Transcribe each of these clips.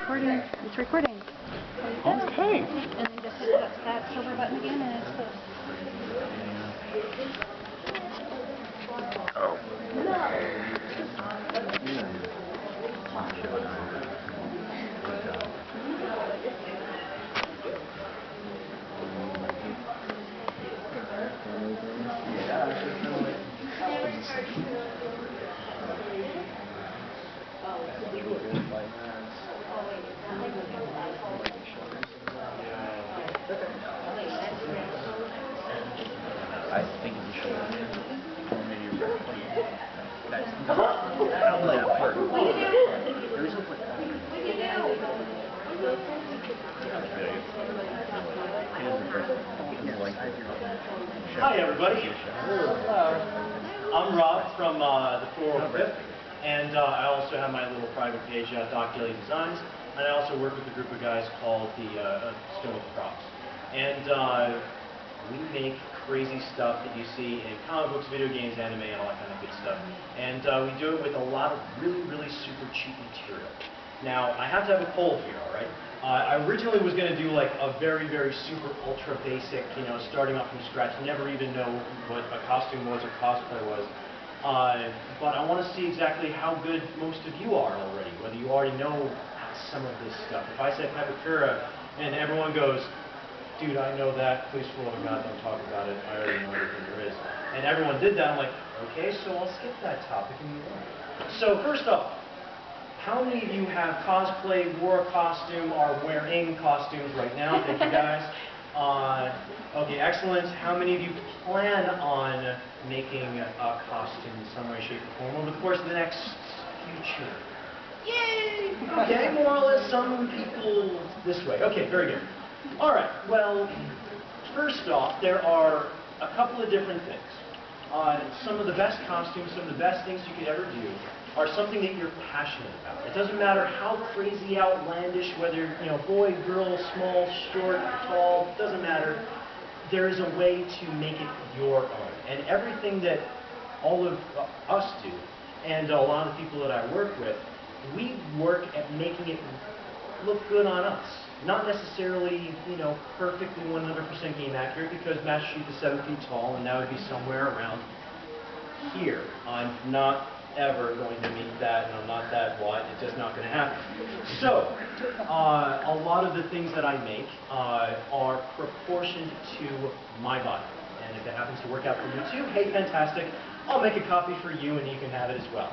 recording. It's recording. Okay. And then just hit that silver button again and it's closed. Oh. I think it's a shoulder. Or maybe a breast plate. Guys, I'm like part. Hi everybody. I'm Rob from the 405th, and I also have my little private page, Doc Daily Designs, and I also work with a group of guys called the Stone Props. And we make crazy stuff that you see in comic books, video games, anime, and all that kind of good stuff. And we do it with a lot of really super cheap material. Now, I have to have a poll here, all right? I originally was going to do like a very super ultra basic, starting off from scratch, never even know what a costume was or cosplay was. But I want to see exactly how good most of you are already, whether you already know some of this stuff. If I say Pepakura and everyone goes, dude, I know that, please for the love of God, don't talk about it, I already know everything there is. And everyone did that, I'm like, okay, so I'll skip that topic and move on. So first off, how many of you have cosplay, wore a costume, are wearing costumes right now? Thank you guys. Okay, excellent. How many of you plan on making a costume in some way, shape, or form over the course of the next future? Yay! Okay, more or less some people this way. Okay, very good. All right, well, first off, there are a couple of different things. Some of the best costumes, some of the best things you could ever do are something that you're passionate about. It doesn't matter how crazy, outlandish, whether, boy, girl, small, short, tall, doesn't matter. There is a way to make it your own. And everything that all of us do, and a lot of the people that I work with, we work at making it look good on us. Not necessarily, perfectly 100% game accurate, because Master Chief is 7 feet tall, and that would be somewhere around here. I'm not ever going to meet that, and I'm not that wide. It's just not going to happen. So, a lot of the things that I make are proportioned to my body. And if it happens to work out for you too, hey, fantastic. I'll make a copy for you, and you can have it as well.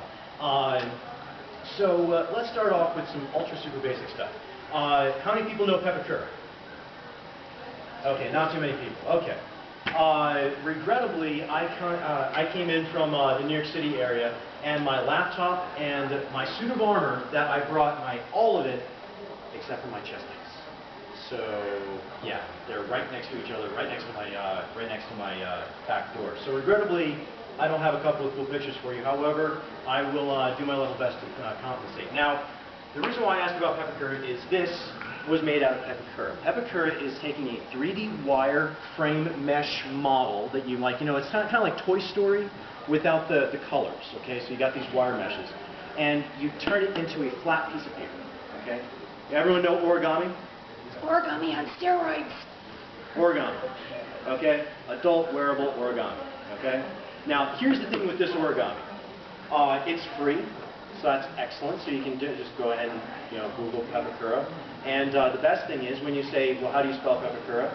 So let's start off with some ultra super basic stuff. How many people know Pepakura? Okay, not too many people. Okay. Regrettably, I came in from the New York City area, and my laptop and my suit of armor that I brought, all of it, except for my chest piece. So yeah, they're right next to each other, right next to my back door. So regrettably, I don't have a couple of cool pictures for you. However, I will do my level best to compensate. Now, the reason why I asked about Pepakura is this was made out of Pepakura. Pepakura is taking a 3D wire frame mesh model that you like, it's kind of like Toy Story without the colors, okay? So you got these wire meshes, and you turn it into a flat piece of paper, okay? Everyone know origami? Origami on steroids. Origami, okay? Adult wearable origami, okay? Now, here's the thing with this origami. It's free. So that's excellent. So you can just go ahead and Google Pepakura. And the best thing is when you say, well, how do you spell Pepakura?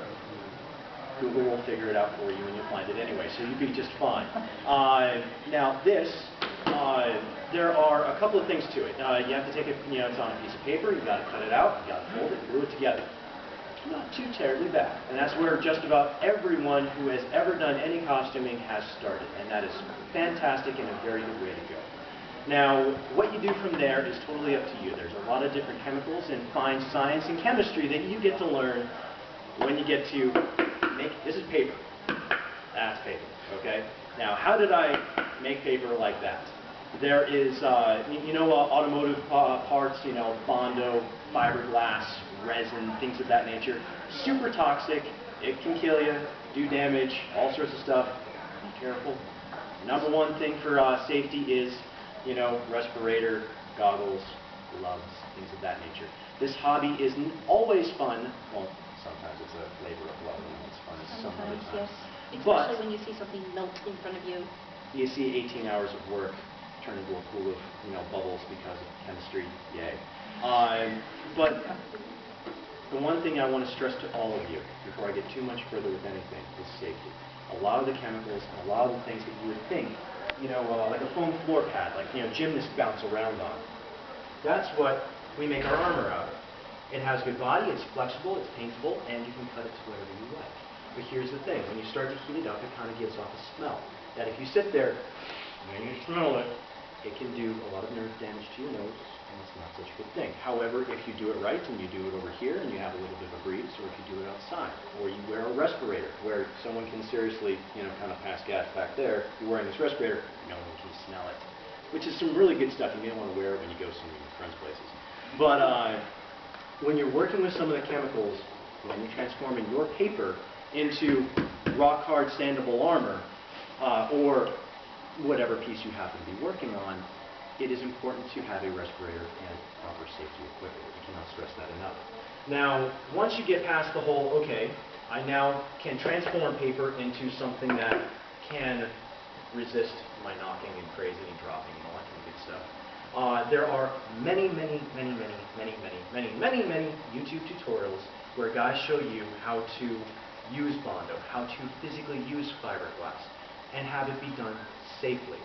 Google will figure it out for you and you'll find it anyway. So you'll be just fine. Now this, there are a couple of things to it. You have to take it, it's on a piece of paper. You've got to cut it out. You've got to fold it, glue it together. Not too terribly bad. And that's where just about everyone who has ever done any costuming has started. And that is fantastic and a very good way to go. Now, what you do from there is totally up to you. There's a lot of different chemicals and fine science and chemistry that you get to learn when you get to make, this is paper. That's paper, okay? Now, how did I make paper like that? There is, automotive parts, Bondo, fiberglass, resin, things of that nature. Super toxic, it can kill you, do damage, all sorts of stuff. Be careful. Number one thing for safety is, respirator, goggles, gloves, things of that nature. This hobby isn't always fun. Well, sometimes it's a labor of love and it's fun some other Sometimes, times. yes. But Especially when you see something melt in front of you. you see 18 hours of work turn into a pool of bubbles because of chemistry. Yay. But the one thing I want to stress to all of you before I get too much further with anything is safety. A lot of the chemicals and a lot of the things that you would think, like a foam floor pad, like gymnasts bounce around on. That's what we make our armor out of. It has good body, it's flexible, it's paintable, and you can cut it to whatever you like. But here's the thing, when you start to heat it up, it kind of gives off a smell that if you sit there and you smell it, it can do a lot of nerve damage to your nose, and it's not such a good thing. However, if you do it right and you do it over here and you have a little bit of a breeze, or if you do it outside, or you wear a respirator where someone can seriously, kind of pass gas back there, you're wearing this respirator, no one can smell it. Which is some really good stuff. You may want to wear it when you go to some of your friends' places. But when you're working with some of the chemicals, when you're transforming your paper into rock-hard standable armor, or whatever piece you happen to be working on, it is important to have a respirator and proper safety equipment. You cannot stress that enough. Now, once you get past the whole, okay, I now can transform paper into something that can resist my knocking and crazing and dropping and all that kind of good stuff. There are many YouTube tutorials where guys show you how to use Bondo, how to physically use fiberglass, and have it be done safely.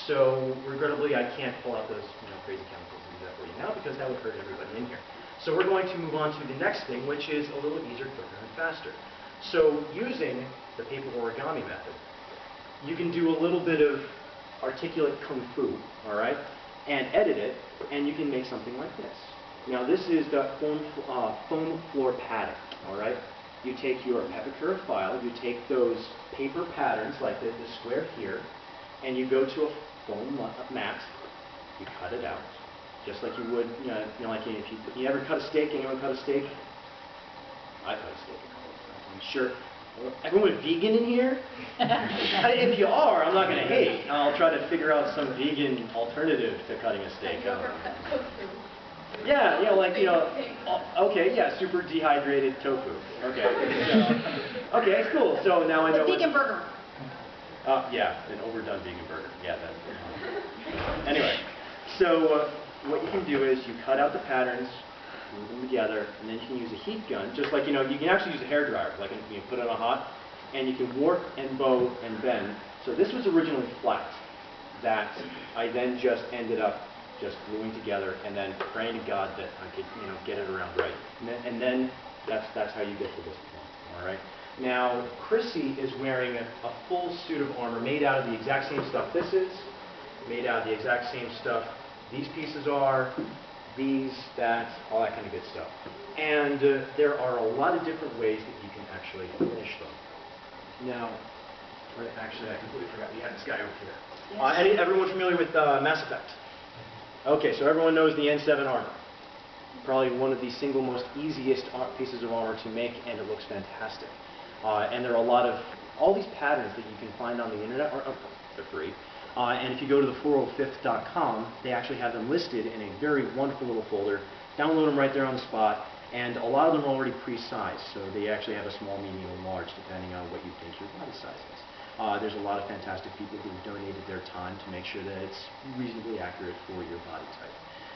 So, regrettably, I can't pull out those crazy chemicals and do that for you now because that would hurt everybody in here. So we're going to move on to the next thing, which is a little easier, quicker, and faster. So, using the paper origami method, you can do a little bit of articulate kung fu, all right, and edit it, and you can make something like this. Now, this is the foam floor padding, all right? You take your Epicure file, you take those paper patterns, like the square here, and you go to a foam mat, you cut it out, just like you would, like if you ever cut a steak, anyone cut a steak? I cut a steak. I'm sure. Everyone vegan in here? If you are, I'm not going to hate. I'll try to figure out some vegan alternative to cutting a steak. Yeah, okay, yeah, super dehydrated tofu. Okay. Okay, cool. So now I know. The vegan burger. Yeah, an overdone vegan burger. Yeah, that. Anyway, so what you can do is you cut out the patterns, move them together, and then you can use a heat gun, just like, you can actually use a hairdryer, like you can put it on hot, and you can warp and bow and bend. So this was originally flat, that I then just ended up just gluing together and then praying to God that I could, get it around right. And then that's how you get to this point, all right? Now, Chrissy is wearing a full suit of armor made out of the exact same stuff this is, made out of the exact same stuff these pieces are, these, that, all that kind of good stuff. And there are a lot of different ways that you can actually finish them. Now, actually, I completely forgot. We had this guy over here. Yes. Everyone familiar with Mass Effect? Okay, so everyone knows the N7 armor. Probably one of the single most easiest pieces of armor to make, and it looks fantastic. And there are a lot of, all these patterns that you can find on the internet are they're free. And if you go to the 405th.com, they actually have them listed in a very wonderful little folder. Download them right there on the spot, and a lot of them are already pre-sized, so they actually have a small, medium, and large, depending on what you think your body size is. There's a lot of fantastic people who have donated their time to make sure that it's reasonably accurate for your body type.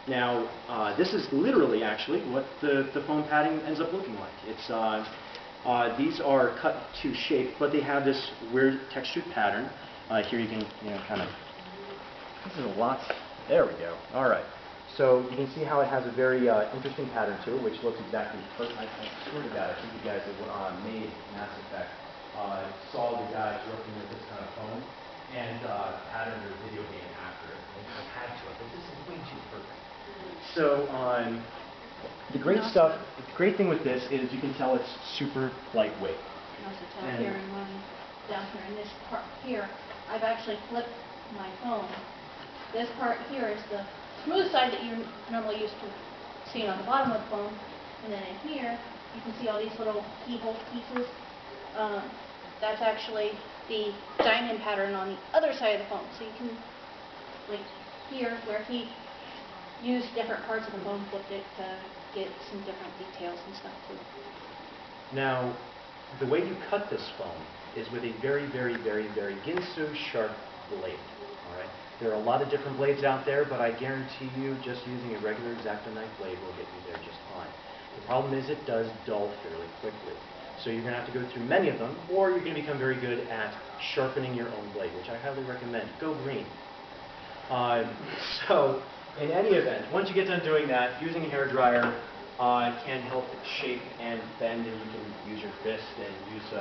Now, this is literally actually what the foam padding ends up looking like. It's these are cut to shape, but they have this weird textured pattern. Here you can, kind of, this is a lot, there we go, all right. So you can see how it has a very interesting pattern to it, which looks exactly perfect. I swear to God, I think you guys that made Mass Effect saw the guys working with this kind of foam and patterned their video game after it. They had to, but this is way too perfect. So the great great thing with this is you can tell it's super lightweight. You can also tell here in one, down here in this part here, I've actually flipped my foam. This part here is the smooth side that you're normally used to seeing on the bottom of the foam, and then in here you can see all these little keyhole pieces. That's actually the diamond pattern on the other side of the foam. So you can, like here, where he used different parts of the foam, flipped it to get some different details and stuff too. Now, the way you cut this foam is with a very, very, very, very ginsu sharp blade. All right. There are a lot of different blades out there, but I guarantee you, just using a regular X-Acto knife blade will get you there just fine. The problem is it does dull fairly quickly. So you're going to have to go through many of them, or you're going to become very good at sharpening your own blade, which I highly recommend. Go green. So, in any event, once you get done doing that, using a hairdryer can help shape and bend, and you can use your fist and use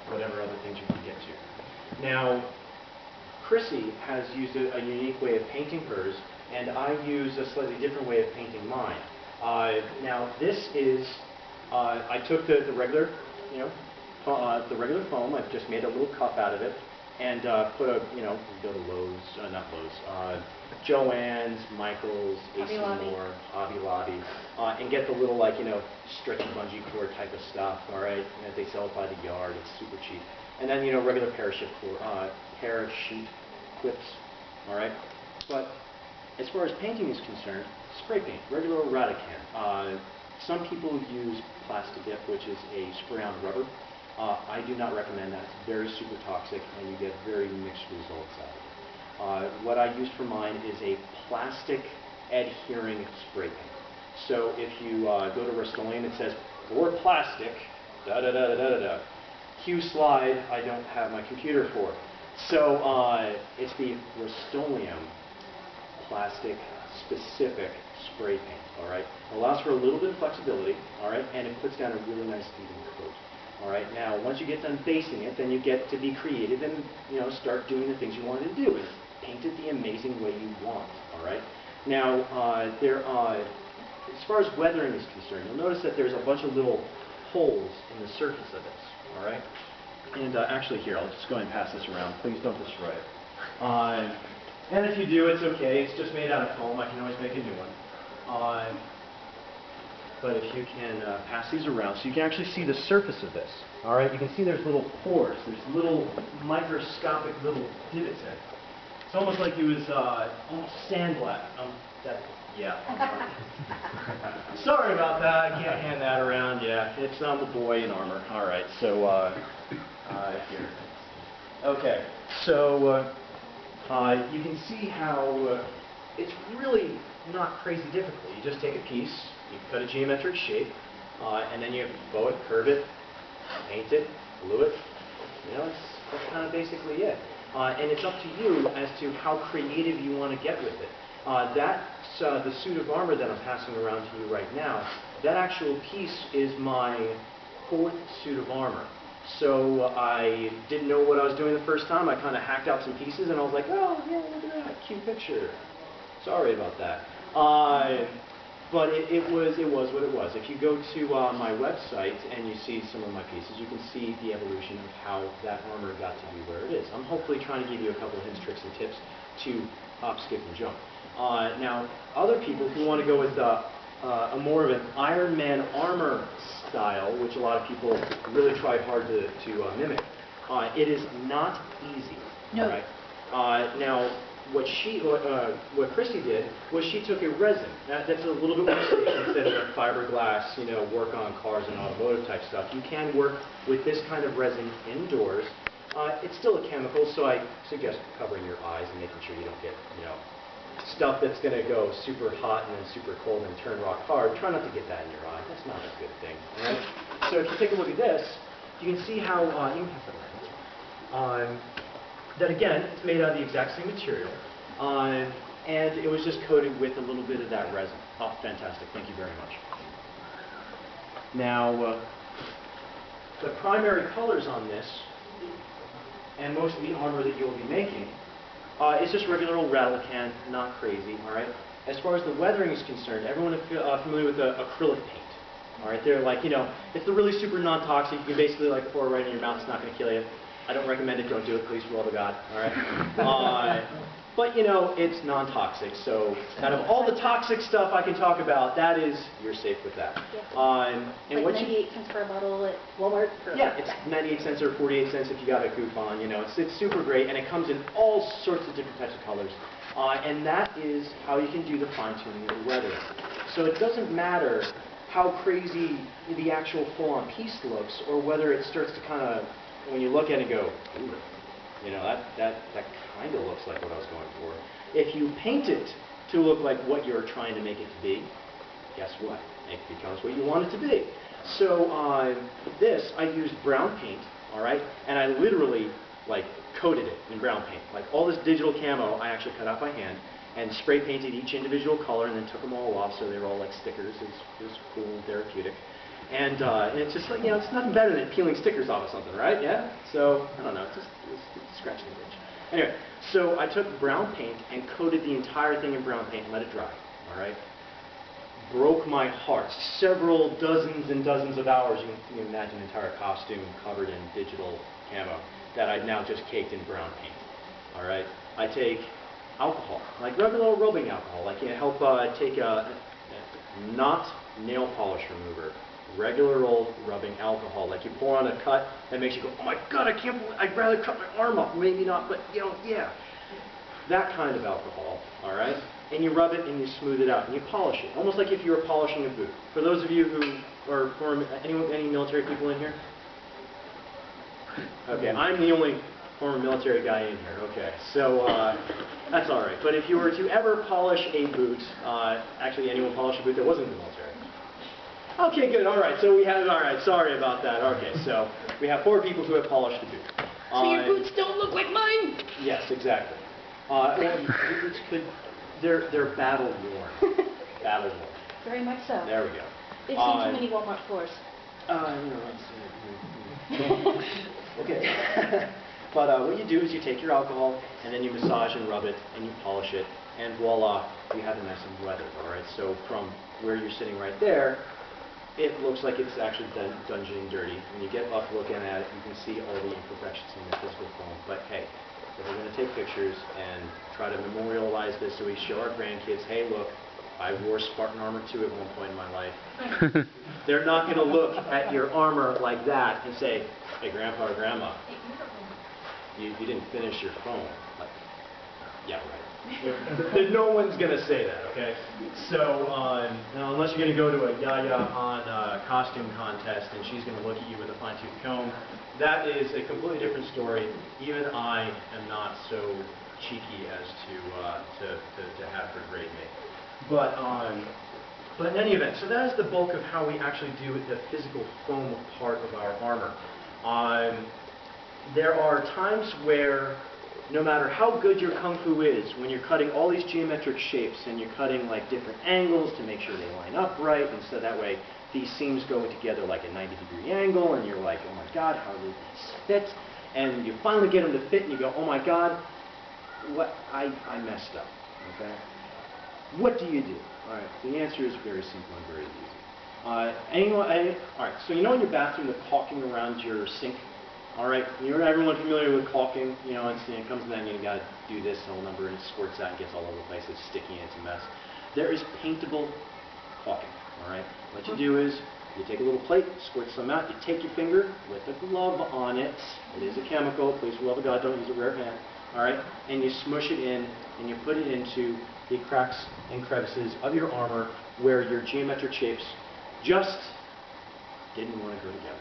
whatever other things you can get to. Now, Chrissy has used a unique way of painting hers, and I use a slightly different way of painting mine. Now, this is, I took the regular, the regular foam. I've just made a little cup out of it, and put a, go to Lowe's, not Lowe's, Joann's, Michael's, AC Moore, Hobby Lobby, and get the little, stretchy bungee cord type of stuff, all right? And they sell it by the yard. It's super cheap. And then, regular parachute clips, all right? But as far as painting is concerned, spray paint, regular old Radican. Some people use plastic dip, which is a spray-on rubber. I do not recommend that. It's very super toxic, and you get very mixed results out of it. What I used for mine is a plastic adhering spray paint. So if you go to Rust-Oleum, it says, for plastic, da-da-da-da-da-da. Cue slide, I don't have my computer for. So it's the Rust-Oleum plastic specific spray paint, all right? It allows for a little bit of flexibility, all right, and it puts down a really nice even coat. All right, now once you get done basing it, then you get to be creative and start doing the things you wanted to do and paint it the amazing way you want. All right. Now as far as weathering is concerned, you'll notice that there's a bunch of little holes in the surface of this. All right. And actually, here I'll just go ahead and pass this around. Please don't destroy it. And if you do, it's okay. It's just made out of foam. I can always make a new one. But if you can pass these around, so you can actually see the surface of this. All right, you can see there's little pores, there's little microscopic little divots in it. It's almost like it was almost sandblast. Yeah. Sorry about that. I can't hand that around. Yeah, it's a boy in armor. All right, so here. Okay, so you can see how it's really not crazy difficult. You just take a piece. You cut a geometric shape, and then you bow it, curve it, paint it, glue it. That's kind of basically it. And it's up to you as to how creative you want to get with it. That's the suit of armor that I'm passing around to you right now. That actual piece is my 4th suit of armor. So I didn't know what I was doing the first time. I kind of hacked out some pieces, and I was like, oh, yeah, look at that, cute picture. Sorry about that. But it was what it was. If you go to my website and you see some of my pieces, you can see the evolution of how that armor got to be where it is. I'm hopefully trying to give you a couple of hints, tricks, and tips to hop, skip, and jump. Now, other people who want to go with a more of an Iron Man armor style, which a lot of people really try hard to mimic, it is not easy. No. Right? Now, what Chrissy did was she took a resin. That's a little bit more safe instead of a fiberglass, work on cars and automotive type stuff. You can work with this kind of resin indoors. It's still a chemical, so I suggest covering your eyes and making sure you don't get, stuff that's going to go super hot and then super cold and turn rock hard. Try not to get that in your eye. That's not a good thing. All right? So if you take a look at this, you can see how you can pass that around. That again, it's made out of the exact same material, and it was just coated with a little bit of that resin. Oh, fantastic. Thank you very much. Now, the primary colors on this, and most of the armor that you'll be making, is just regular old rattle can, not crazy, all right? As far as the weathering is concerned, everyone is familiar with acrylic paint. All right, they're like, it's the really super non-toxic. You can basically pour it right in your mouth. It's not going to kill you. I don't recommend it. Don't do it, please, for all the God. All right. But it's non-toxic. So out of all the toxic stuff I can talk about, you're safe with that. And like what 98 cents for a bottle at Walmart. Yeah, it's 98 cents or 48 cents if you got a coupon. It's super great, and it comes in all sorts of different types of colors. And that is how you can do the fine-tuning of the weathering. So it doesn't matter how crazy the actual full-on piece looks, or whether it starts to kind of, when you look at it, go, ooh, you know, that kind of looks like what I was going for. If you paint it to look like what you're trying to make it to be, guess what? It becomes what you want it to be. So this, I used brown paint, all right, and I literally like coated it in brown paint. Like all this digital camo, I actually cut out by hand and spray painted each individual color and then took them all off so they were all like stickers. It was cool and therapeutic. And it's just like, you know, it's nothing better than peeling stickers off of something, right? Yeah? So, I don't know, it's scratching the itch. Anyway, so I took brown paint and coated the entire thing in brown paint and let it dry, all right? Broke my heart. Several dozens and dozens of hours, you can imagine an entire costume covered in digital camo that I'd now just caked in brown paint, all right? I take alcohol, like regular rubbing alcohol, like help take a not nail polish remover, regular old rubbing alcohol, like you pour on a cut that makes you go, oh my God, I can't believe, I'd rather cut my arm up, maybe not, but you know, yeah. That kind of alcohol, all right? And you rub it and you smooth it out and you polish it, almost like if you were polishing a boot. For those of you who are former, any military people in here? Okay, I'm the only former military guy in here. Okay, so that's all right. But if you were to ever polish a boot, actually anyone polish a boot that wasn't in the military? Okay, good. All right. So we have. All right. Sorry about that. Okay, so we have 4 people who have polished a boot. So your boots don't look like mine. Yes, exactly. Well, boots could. They're battle worn. Battle worn. Very much so. There we go. They've seen too many Walmart floors. You know, okay. But what you do is you take your alcohol and then you massage and rub it and you polish it, and voila, you have it nice and weathered. All right. So from where you're sitting right there, it looks like it's actually done dirty. When you get up looking at it, you can see all the imperfections in the physical foam. But hey, if we're going to take pictures and try to memorialize this so we show our grandkids, hey, look, I wore Spartan armor too at one point in my life. They're not going to look at your armor like that and say, hey, Grandpa or Grandma, you didn't finish your foam. Like, yeah, right. No one's going to say that, okay? So, now unless you're going to go to a Yaya on costume contest and she's going to look at you with a fine-tooth comb, that is a completely different story. Even I am not so cheeky as to have her grade me. But in any event, so that is the bulk of how we actually do the physical foam part of our armor. There are times where no matter how good your kung fu is, when you're cutting all these geometric shapes and you're cutting like different angles to make sure they line up right, and so that way these seams go together like a 90-degree angle, and you're like, oh my God, how do these fit? And you finally get them to fit, and you go, oh my God, what I messed up. Okay. What do you do? All right, the answer is very simple and very easy. All right, so you know in your bathroom the caulking around your sink? All right, everyone familiar with caulking? You know, it comes in that and you got to do this whole number and it squirts out and gets all over the place. It's sticky and it's a mess. There is paintable caulking. All right, what you do is you take a little plate, squirt some out, you take your finger with a glove on it. It is a chemical. Please, for the love of God, don't use a rare hand. All right, and you smush it in and you put it into the cracks and crevices of your armor where your geometric shapes just didn't want to go together.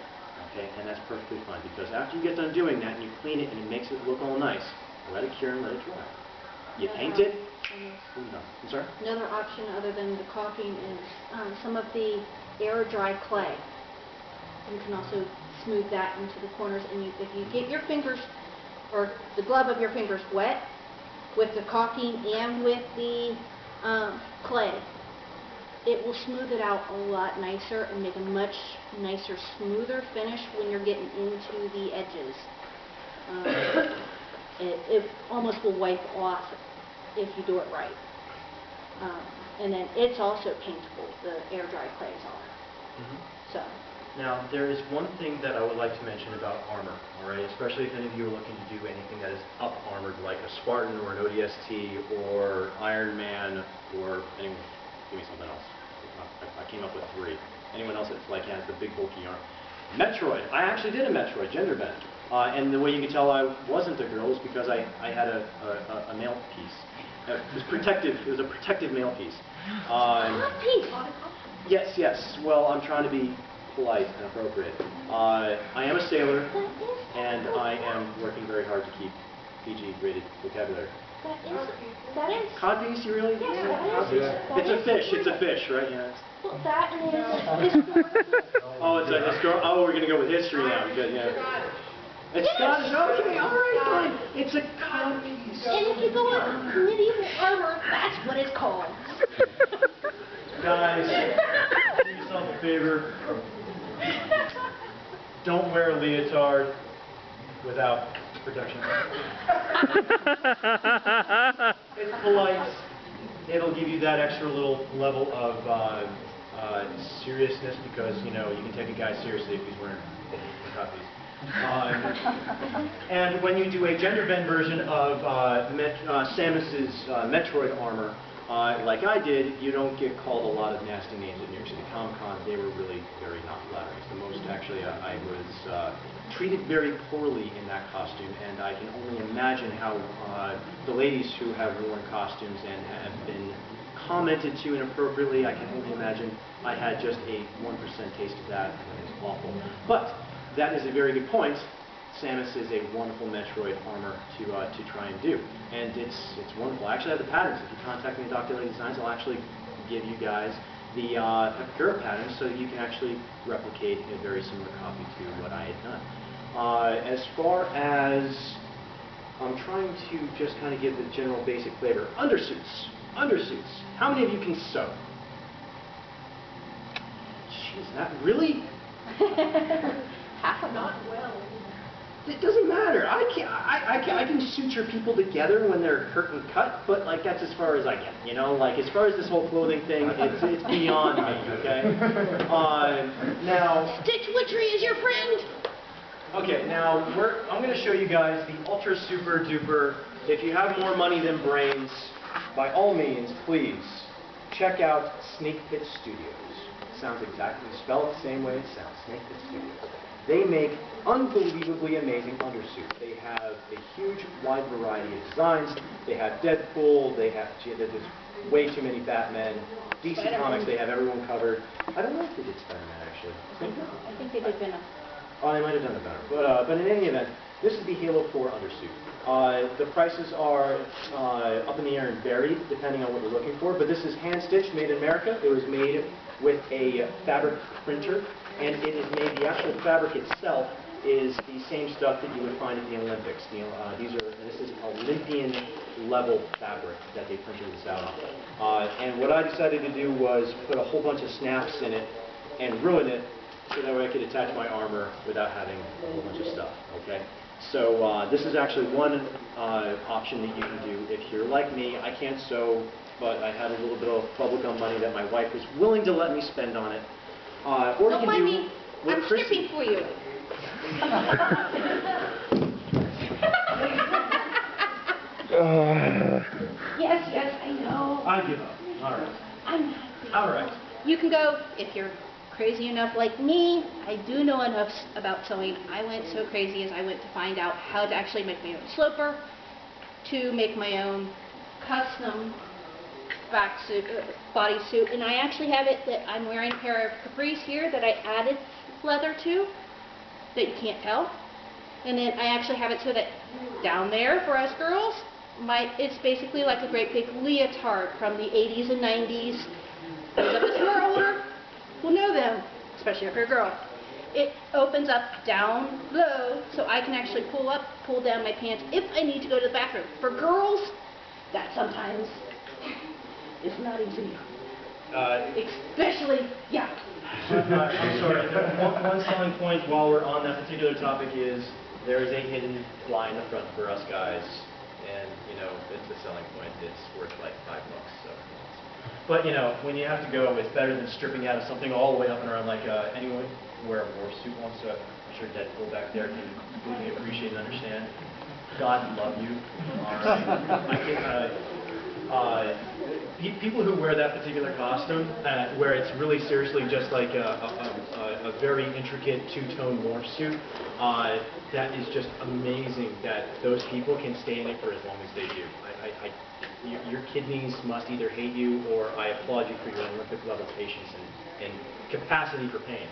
Okay, and that's perfectly fine, because after you get done doing that and you clean it and it makes it look all nice, let it cure and let it dry. You paint it. I'm sorry? Another option other than the caulking is some of the air dry clay. You can also smooth that into the corners, and if you get your fingers or the glove of your fingers wet with the caulking and with the clay, it will smooth it out a lot nicer and make a much nicer, smoother finish when you're getting into the edges. It almost will wipe off if you do it right. And then it's also paintable, the air dry clays are. So. Now, there is one thing that I would like to mention about armor, all right? Especially if any of you are looking to do anything that is up-armored, like a Spartan or an ODST or Iron Man or anyone. Give me something else. I came up with 3. Anyone else that's like has the big bulky arm? Metroid. I actually did a Metroid, gender bend. And the way you can tell I wasn't a girl is because I had a male piece. It was protective. It was a protective male piece. Yes, yes. Well, I'm trying to be polite and appropriate. I am a sailor, and I am working very hard to keep PG-rated vocabulary. That is. Codpiece, you really? Yes, that is. Codpiece? That It's a is. fish. It's a fish, right? Yeah. Well, that is historical. Oh, it's a historical. Oh, we're gonna go with history now because yeah. It's Scottish. Okay, all right, fine. It's a codpiece. And if you go with medieval armor, that's what it's called. Guys, do yourself a favor. Don't wear a leotard without protection. It's polite. It'll give you that extra little level of seriousness because, you know, you can take a guy seriously if he's wearing copies. And when you do a gender bend version of Samus's Metroid armor, like I did, you don't get called a lot of nasty names at New York City Comic Con. They were really very not flattering. It's the most, actually, I was treated very poorly in that costume, and I can only imagine how the ladies who have worn costumes and have been commented to inappropriately, I can only imagine I had just a 1% taste of that, and it was awful. But that is a very good point. Samus is a wonderful Metroid armor to try and do, and it's wonderful. I actually have the patterns. If you contact me at Dr. Designs, I'll actually give you guys the Epicura patterns so that you can actually replicate a very similar copy to what I had done. As far as I'm trying to just kind of give the general basic flavor, undersuits. How many of you can sew? Jeez, that really? Half of not well. It doesn't matter. I can suture people together when they're curtain cut, but like that's as far as I get. You know, like as far as this whole clothing thing, it's beyond me. Okay. Now. Stitch Witchery is your friend. Okay. Now I'm going to show you guys the ultra super duper. If you have more money than brains, by all means, please check out Snake Pit Studios. Sounds exactly spelled the same way it sounds. Snake Pit Studios. They make unbelievably amazing undersuits. They have a huge, wide variety of designs. They have Deadpool. There's way too many Batmen. DC Comics, they have everyone covered. I don't know if they did Spider-Man, actually. I think they did Venom. Oh, they might have done it better. But in any event, this is the Halo 4 undersuit. The prices are up in the air and varied depending on what you're looking for, but this is hand-stitched, made in America. It was made with a fabric printer, and it is made, the actual fabric itself is the same stuff that you would find at the Olympics. This is Olympian level fabric that they printed this out on. And what I decided to do was put a whole bunch of snaps in it and ruin it so that way I could attach my armor without having a whole bunch of stuff, okay? So this is actually one option that you can do. If you're like me, I can't sew, but I had a little bit of bubblegum money that my wife was willing to let me spend on it. Or Don't you mind can me. do what I'm Chrissy... stripping for you. Yes, I know. I give up. All right. I'm not. All right. You can go if you're crazy enough like me. I do know enough about sewing. I went so crazy as I went to find out how to actually make my own sloper, to make my own custom bodysuit, and I actually have it that I'm wearing a pair of capris here that I added leather to that you can't tell, and then I actually have it so that down there for us girls, it's basically like a great big leotard from the 80s and 90s. Those of us who are older will know them, especially if you're a girl. It opens up down low, so I can actually pull up, pull down my pants if I need to go to the bathroom. For girls, that sometimes is not easy. Especially, yeah. I'm sorry. One selling point while we're on that particular topic is there is a hidden fly in the front for us guys, and you know it's a selling point. It's worth like $5. So. But you know, when you have to go, it's better than stripping out of something all the way up and around like anyone wear a war suit once. So I'm sure Deadpool back there can completely appreciate and understand. God love you. People who wear that particular costume, where it's really seriously just like a very intricate two-tone morph suit, that is just amazing that those people can stay in it for as long as they do. Your kidneys must either hate you, or I applaud you for your Olympic level patience and in capacity for pain.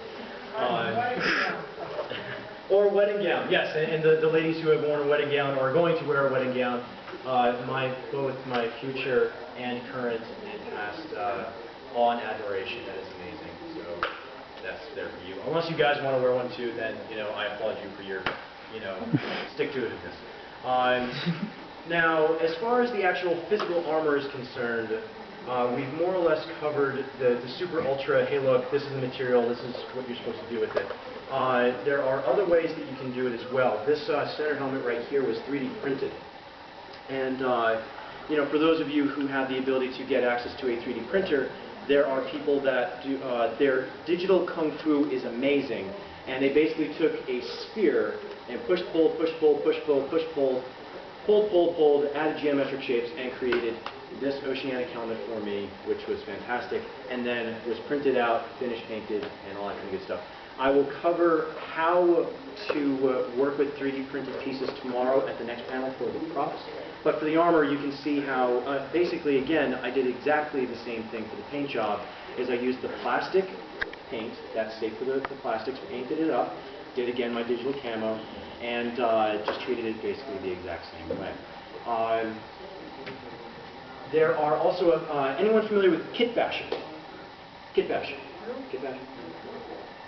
Or wedding gown, yes, and the ladies who have worn a wedding gown or are going to wear a wedding gown, both my future and current and past awe and admiration. That is amazing. So that's there for you. Unless you guys want to wear one too, then I applaud you for your stick-to-itiveness. Now, as far as the actual physical armor is concerned, we've more or less covered the super ultra, hey look, this is the material, this is what you're supposed to do with it. There are other ways that you can do it as well. This center helmet right here was 3D printed. And for those of you who have the ability to get access to a 3D printer, there are people that do, their digital kung fu is amazing. And they basically took a sphere and push, pull, push, pull, push, pull, push, pull, pulled, added geometric shapes, and created this oceanic helmet for me, which was fantastic, and then was printed out, finished, painted, and all that kind of good stuff. I will cover how to work with 3D printed pieces tomorrow at the next panel for the props. But for the armor, you can see how, basically, again, I did exactly the same thing for the paint job, is I used the plastic paint, that's safe for the plastics, painted it up, did again my digital camo, and just treated it basically the exact same way. There are also, anyone familiar with kit bashing? Kit bashing? Kit bashing?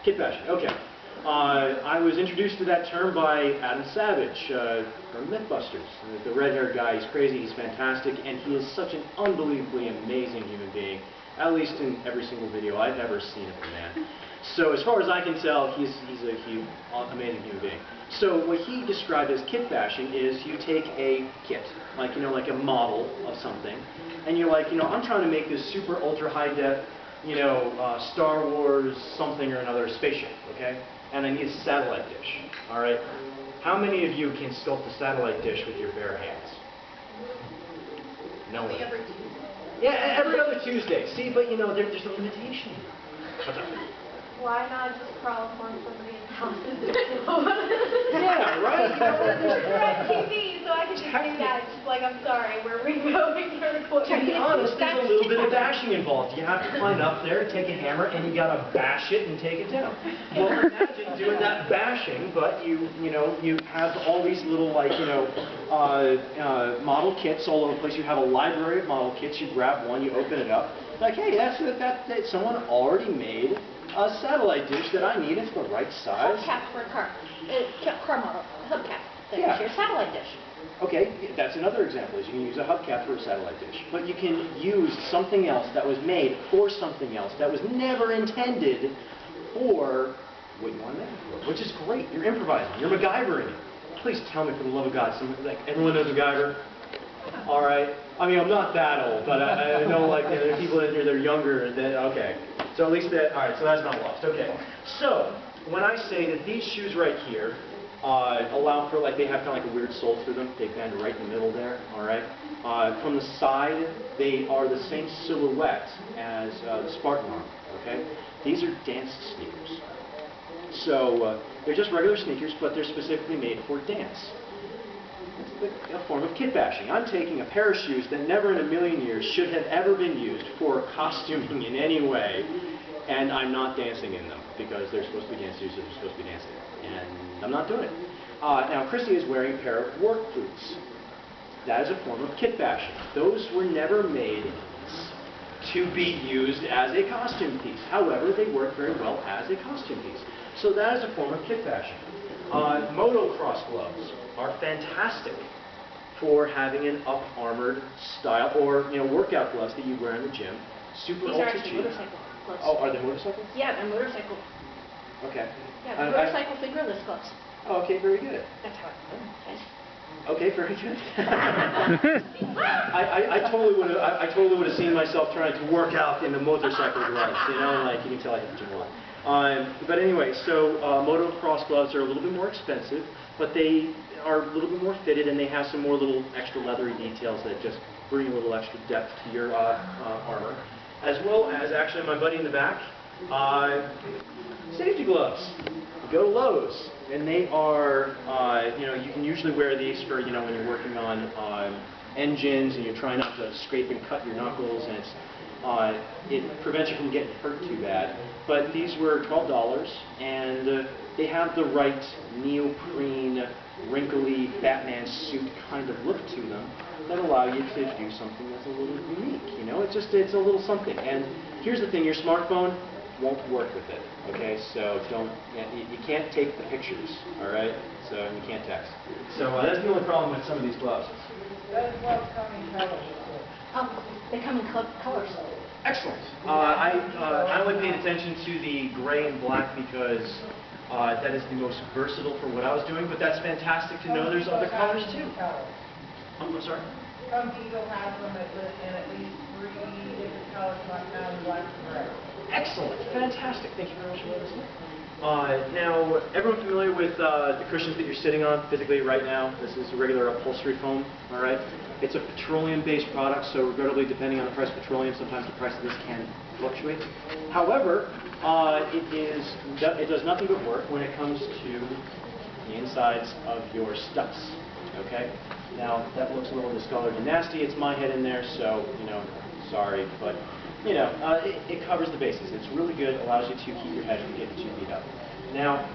Kit bashing, okay. I was introduced to that term by Adam Savage from Mythbusters. The red-haired guy, he's crazy, he's fantastic, and he is such an unbelievably amazing human being, at least in every single video I've ever seen of the man. So as far as I can tell, he's a amazing human being. So what he described as kit bashing is you take a kit, like a model of something, and you're like, I'm trying to make this super ultra high def, Star Wars something or another spaceship, okay? And I need a satellite dish, all right? How many of you can sculpt a satellite dish with your bare hands? No one. Every Tuesday. Yeah, every other Tuesday. See, but there's a limitation. What's up? Why not just crawl upon somebody's house and do it? Yeah, right? You're on TV, so I can just do that. It's just like, I'm sorry, we're removing your recording. To be honest, there's a little bit of bashing involved. You have to climb up there, take a hammer, and you gotta bash it and take it down. Well, imagine doing that bashing, but you have all these little model kits all over the place. You have a library of model kits. You grab one, you open it up. Like, hey, that's someone already made a satellite dish that I need. It's the right size. Hubcap for a car. Car model. Hubcap. Yeah. That's your satellite dish. Okay, that's another example, is you can use a hubcap for a satellite dish. But you can use something else that was made for something else that was never intended for what you want to make it for, which is great. You're improvising. You're MacGyvering it. Please tell me, for the love of God, everyone knows MacGyver? All right. I mean, I'm not that old, but I know there are people in here that are younger. Okay. So at least that, all right, so that's not lost. Okay. So when I say that these shoes right here allow for, they have kind of like a weird sole through them. They bend right in the middle there, all right? From the side, they are the same silhouette as the Spartan armor, okay? These are dance sneakers. So they're just regular sneakers, but they're specifically made for dance. It's a form of kit bashing. I'm taking a pair of shoes that never in a million years should have ever been used for costuming in any way, and I'm not dancing in them because they're supposed to be dance shoes, they're supposed to be dancing, and I'm not doing it. Now, Chrissy is wearing a pair of work boots. That is a form of kit bashing. Those were never made to be used as a costume piece. However, they work very well as a costume piece. So that is a form of kit bashing. Motocross gloves are fantastic for having an up-armored style, or workout gloves that you wear in the gym. Super These are ultra actually cheap. motorcycle gloves. Oh, are they motorcycles? Yeah, they're motorcycle. Okay. Yeah, they're motorcycle fingerless gloves. Oh, okay, very good. That's how it's done. Okay, very good. I totally would have seen myself trying to work out in the motorcycle gloves. You can tell I hit the gym a lot. But anyway, so motocross gloves are a little bit more expensive, but they are a little bit more fitted, and they have some more little extra leathery details that just bring a little extra depth to your armor. As well as, actually, my buddy in the back, safety gloves. You go to Lowe's, and they are, you can usually wear these for, when you're working on engines and you're trying not to scrape and cut your knuckles, and it prevents you from getting hurt too bad. But these were $12, and they have the right neoprene, wrinkly Batman suit kind of look to them that allow you to do something that's a little unique. You know, it's a little something. And here's the thing: your smartphone won't work with it. Okay, so you can't take the pictures. All right, so you can't text. So that's the only problem with some of these gloves. Those gloves come in colors. They come in colors. Excellent. I only paid attention to the gray and black because that is the most versatile for what I was doing, but that's fantastic to know there's other colors too. I'm sorry? Some people have them in at least 3 different colors, like now black and gray. Excellent. Fantastic. Thank you very much for letting us know. Now, everyone familiar with the cushions that you're sitting on physically right now? This is a regular upholstery foam, all right? It's a petroleum-based product, so regrettably, depending on the price of petroleum, sometimes the price of this can fluctuate. However, it does nothing but work when it comes to the insides of your stuffs, okay? Now, that looks a little discolored and nasty. It's my head in there, so, you know, sorry, but, you know, it covers the bases. It's really good, allows you to keep your head from getting too beat up. Now,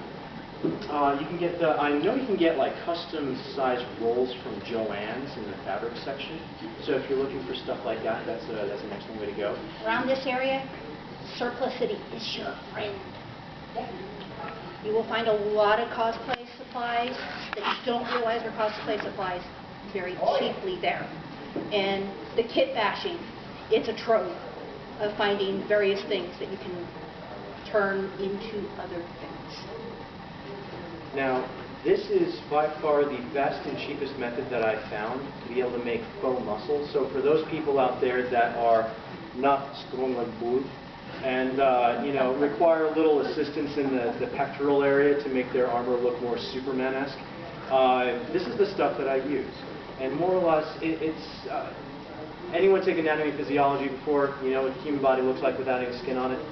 you can get I know you can get like custom-sized rolls from Joann's in the fabric section. So if you're looking for stuff like that, that's an excellent way to go. Around this area, surplusity is your friend. You will find a lot of cosplay supplies that you don't realize are cosplay supplies very cheaply there. And the kit bashing, it's a trove of finding various things that you can turn into other things. Now, this is by far the best and cheapest method that I've found to be able to make faux muscle. So for those people out there that are not strong and bull and you know, require a little assistance in the pectoral area to make their armor look more Superman-esque, this is the stuff that I use. And more or less, anyone take anatomy and physiology before? You know what the human body looks like without any skin on it?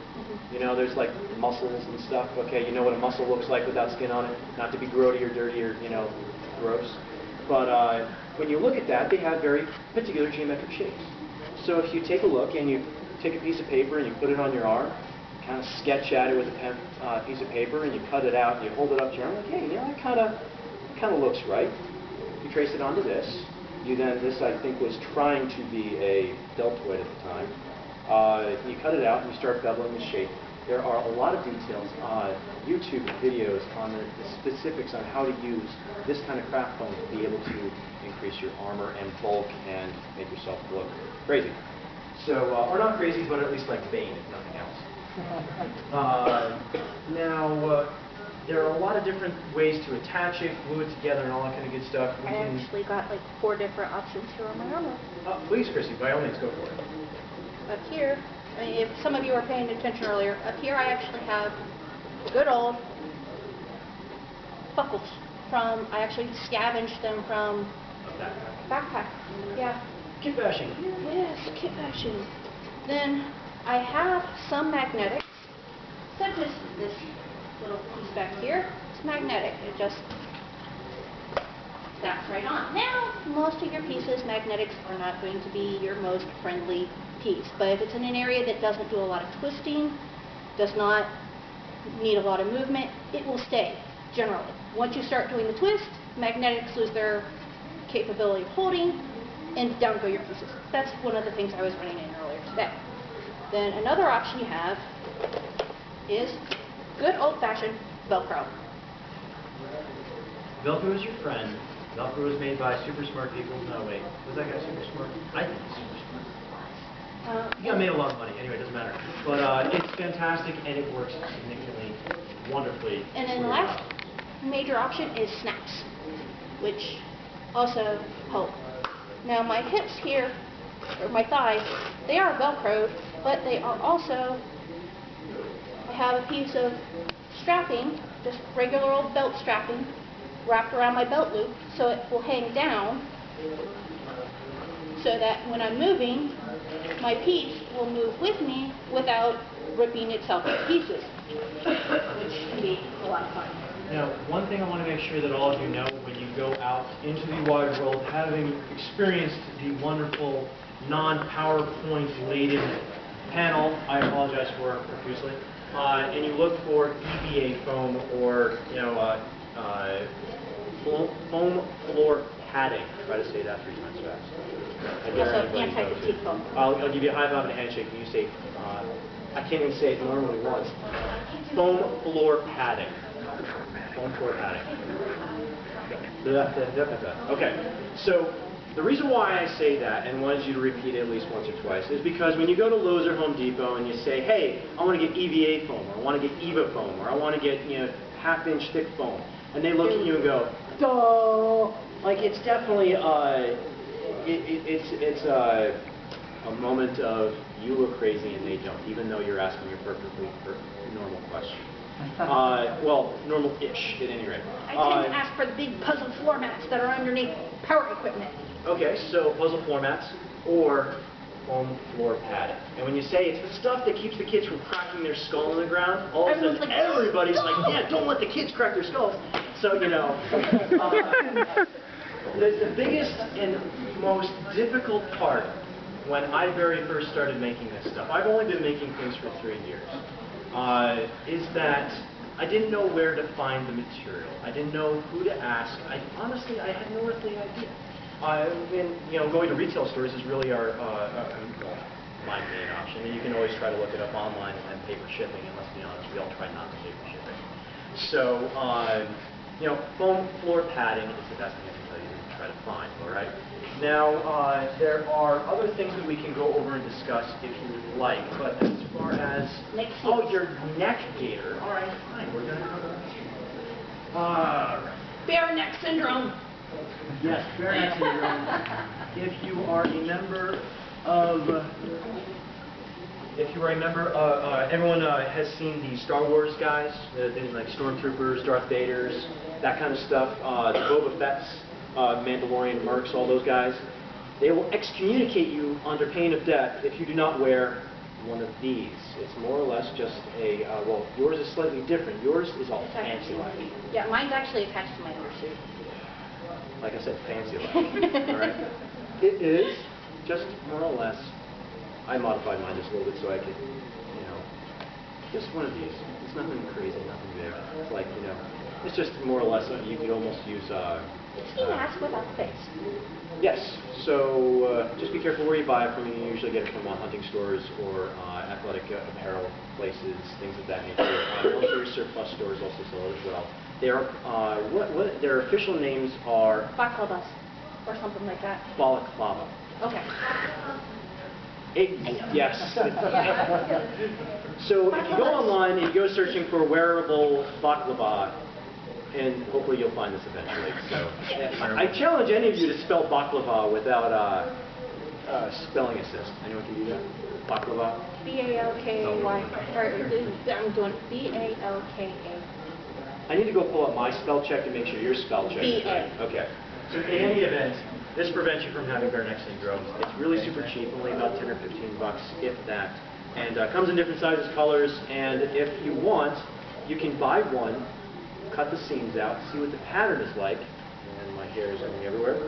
You know, there's like muscles and stuff. Okay, you know what a muscle looks like without skin on it? Not to be grody or dirty or, you know, gross. But when you look at that, they have very particular geometric shapes. So if you take a look and you take a piece of paper and you put it on your arm, kind of sketch at it with a pen, piece of paper, and you cut it out and you hold it up to your arm, like, hey, you know, it kind of looks right. You trace it onto this. This I think was trying to be a deltoid at the time. You cut it out and you start beveling the shape. There are a lot of details on YouTube videos on the specifics on how to use this kind of craft foam to be able to increase your armor and bulk and make yourself look crazy. So, or not crazy, but at least like Bane, if nothing else. Now, there are a lot of different ways to attach it, glue it together, and all that kind of good stuff. I actually got like 4 different options here on my armor. Please, Chrissy, by all means, go for it. Up here, I mean, if some of you were paying attention earlier, up here I actually have good old buckles from, I actually scavenged them from backpack. Yeah. Kit bashing. Yes, kit bashing. Then I have some magnetics, such as this little piece back here. It's magnetic. It just snaps right on. Now, most of your pieces, magnetics are not going to be your most friendly piece. But if it's in an area that doesn't do a lot of twisting, does not need a lot of movement, it will stay, generally. Once you start doing the twist, magnetics lose their capability of holding, and down go your pieces. That's one of the things I was running in earlier today. Then another option you have is good old-fashioned Velcro. Velcro is your friend. Velcro was made by super smart people. No, wait. Was that guy super smart? I think he's super smart. He got made a lot of money. Anyway, it doesn't matter. But it's fantastic, and it works significantly, wonderfully. And then the last major option is snaps, which also help. Now my hips here, or my thighs, they are Velcroed, but they are also, I have a piece of strapping, just regular old belt strapping, wrapped around my belt loop, so it will hang down, so that when I'm moving, my piece will move with me without ripping itself to pieces, which can be a lot of fun. Now, one thing I want to make sure that all of you know when you go out into the wide world, having experienced the wonderful non-PowerPoint laden panel, I apologize for profusely, and you look for EVA foam or, you know, foam floor padding. Try to say that 3 times fast. I dare Also, anybody go anti-fatigue to. foam. I'll give you a high five and a handshake when you say, I can't even say it normally once. Foam floor padding. Foam floor padding. Okay, so the reason why I say that and wanted you to repeat it at least once or twice is because when you go to Lowe's or Home Depot and you say, hey, I want to get EVA foam, or I want to get EVA foam, or I want to get, you know, 1/2-inch thick foam, and they look at you and go, duh! Like, it's definitely, it's a moment of you look crazy and they don't, even though you're asking a perfectly normal question. Well, normal-ish, at any rate. I tend to ask for the big puzzle floor mats that are underneath power equipment. Okay, so puzzle floor mats or foam floor padding. And when you say it's the stuff that keeps the kids from cracking their skull on the ground, all of a sudden everybody's like, yeah, don't let the kids crack their skulls. So, you know, the biggest and most difficult part when I very first started making this stuff, I've only been making things for 3 years, is that I didn't know where to find the material. I didn't know who to ask. Honestly, I had no earthly idea. And, you know, going to retail stores is really my main option. I mean, you can always try to look it up online and then paper shipping, and let's be honest, we all try not to paper shipping. So, you know, foam floor padding is the best thing I can tell you to try to find, all right? Now, there are other things that we can go over and discuss if you would like, but as far as... your neck gaiter. All right, fine, we're going to cover that. All right. Bare neck syndrome. Yes, bare neck syndrome. If you are a member of... everyone has seen the Star Wars guys, like Stormtroopers, Darth Vaders, that kind of stuff, the Boba Fett's, Mandalorian Mercs, all those guys. They will excommunicate you under pain of death if you do not wear one of these. It's more or less just a, well, yours is slightly different. Yours is all fancy like. Yeah, mine's actually attached to my undersuit. Like I said, fancy like. All right? It is just more or less, I modified mine just a little bit so I could, you know, just one of these. It's nothing crazy, nothing big. It's like, you know, it's just more or less, you could almost use, It's a mask without face. yes, so just be careful where you buy it from. You usually get it from hunting stores or athletic apparel places, things of that nature. Military surplus stores also sell it as well. What their official names are? Baklava's, or something like that. Balaclava. Okay. Yes. So if you go online and you go searching for wearable baklava, and hopefully you'll find this eventually. So I challenge any of you to spell baklava without spelling assist. Anyone can do that? Baklava? B-A-L-K-A-Y. I'm doing B-A-L-K-A. I need to go pull up my spell check to make sure your spell check is right. Okay. So in any event, this prevents you from having bare neck syndrome. It's really super cheap, only about 10 or 15 bucks, if that. And comes in different sizes, colors, and if you want, you can buy one, cut the seams out, see what the pattern is like, and my hair is going everywhere,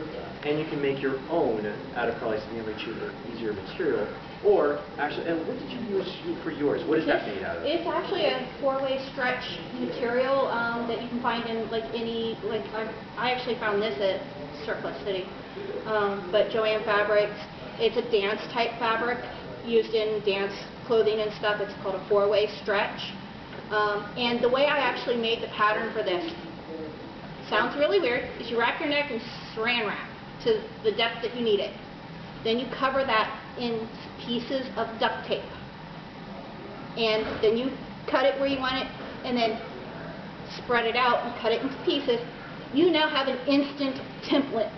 and you can make your own out of probably significantly cheaper, easier material. Or, actually, and what did you use for yours? What is that made out of? It's actually a 4-way stretch material that you can find in like any, like I actually found this at Surplus City. But Joanne Fabrics, it's a dance type fabric used in dance clothing and stuff. It's called a 4-way stretch. And the way I actually made the pattern for this, sounds really weird, is you wrap your neck in saran wrap to the depth that you need it. Then you cover that in pieces of duct tape. And then you cut it where you want it, and then spread it out and cut it into pieces. You now have an instant template.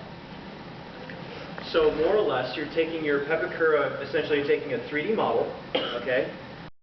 So more or less, you're taking your Pepakura, essentially you're taking a 3D model, okay,